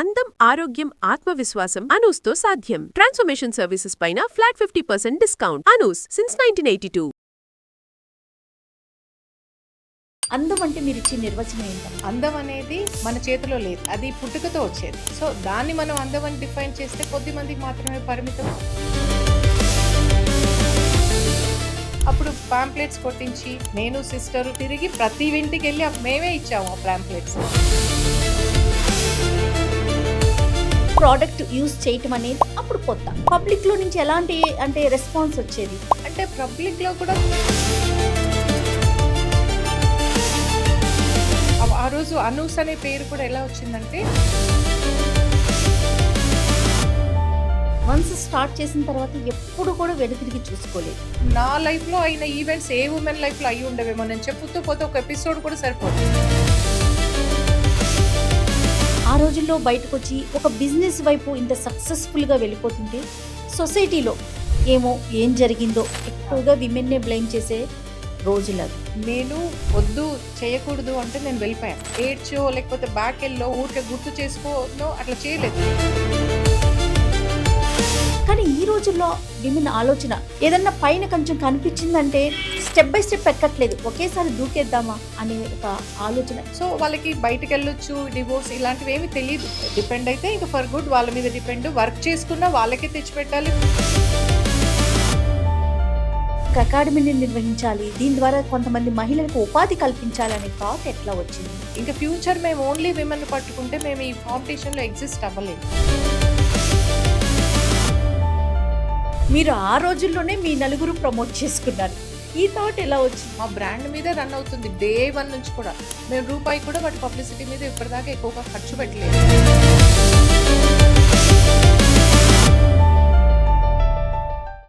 అందం, ఆరోగ్యం, ఆత్మవిశ్వాసం అనూస్తో సాధ్యం. ట్రాన్స్ఫర్మేషన్ సర్వీసెస్ పైన ఫ్లాట్ 50% డిస్కౌంట్. అనూస్ సిన్స్ 1982. అందం అంటే మీరు ఇచ్చే నిర్వచనం ఏంటి? అందం అనేది మన చేతిలో లేదు, అది పుట్టుకతో వచ్చేది. సో దాన్ని మనం అందం అని డిఫైన్ చేస్తే కొద్ది మందికి మాత్రమే పరిమితం. అప్పుడు పాంప్లెట్స్ కొట్టించి నేను సిస్టర్ తిరిగి ప్రతి ఇంటికి వెళ్ళి మేమే ఇచ్చాము ఆ పాంప్లెట్స్. ప్రోడక్ట్ యూజ్ చేయటం అనేది అప్పుడు కొత్త. పబ్లిక్ లో నుంచి ఎలాంటి రెస్పాన్స్ వచ్చేది? అంటే పబ్లిక్ లో కూడా ఆ రోజు అనూస్ అనే పేరు కూడా ఎలా వచ్చిందంటే, వన్స్ స్టార్ట్ చేసిన తర్వాత ఎప్పుడు కూడా వెనుతిరిగి చూసుకోలేదు. నా లైఫ్ లో అయిన ఈవెంట్స్ ఏ ఉమెన్ లైఫ్ లో అయ్యి ఉండవేమో. నేను చెప్పుతూ పోతే ఒక ఎపిసోడ్ కూడా సరిపోదు. ఆ రోజుల్లో బయటకు వచ్చి ఒక బిజినెస్ వైపు ఇంత సక్సెస్ఫుల్గా వెళ్ళిపోతుంటే సొసైటీలో ఏం జరిగిందో ఎక్కువగా విమెన్నే బ్లేమ్ చేసే రోజులు అవి. నేను వద్దు చేయకూడదు అంటే నేను వెళ్ళిపోయాను. ఏడ్చో లేకపోతే బ్యాక్ వెళ్ళో ఊరికే గుర్తు చేసుకోనో అట్లా చేయలేదు. కానీ ఈ రోజుల్లో విమెన్ ఆలోచన ఏదన్నా పైన కొంచెం కనిపించిందంటే స్టెప్ బై స్టెప్ ఎక్కట్లేదు, ఒకేసారి దూకేద్దామా అనే ఒక ఆలోచన. సో వాళ్ళకి బయటకు వెళ్ళొచ్చు, డివోర్స్ ఇలాంటివి ఏమి తెలియదు. డిపెండ్ అయితే ఇంకా ఫర్ గుడ్ వాళ్ళ మీద డిపెండ్. వర్క్ చేసుకున్నా వాళ్ళకే తెచ్చిపెట్టాలి. అకాడమీని నిర్వహించాలి, దీని ద్వారా కొంతమంది మహిళలకు ఉపాధి కల్పించాలనే థాట్ ఎట్లా వచ్చింది? ఇంకా ఫ్యూచర్ మేము ఓన్లీ విమెన్ పట్టుకుంటే మేము ఈ కాంపిటీషన్లో ఎగ్జిస్ట్ అవ్వలేదు. మీరు ఆ రోజుల్లోనే మీ నలుగురు ప్రమోట్ చేసుకున్నారు. ఈ థాట్ ఎలా వచ్చింది? మా బ్రాండ్ మీద రన్ అవుతుంది డే 1 నుంచి కూడా. మేము రూపాయి కూడా వాటి పబ్లిసిటీ మీద ఇప్పటిదాకా ఎక్కువగా ఖర్చు పెట్టలేదు.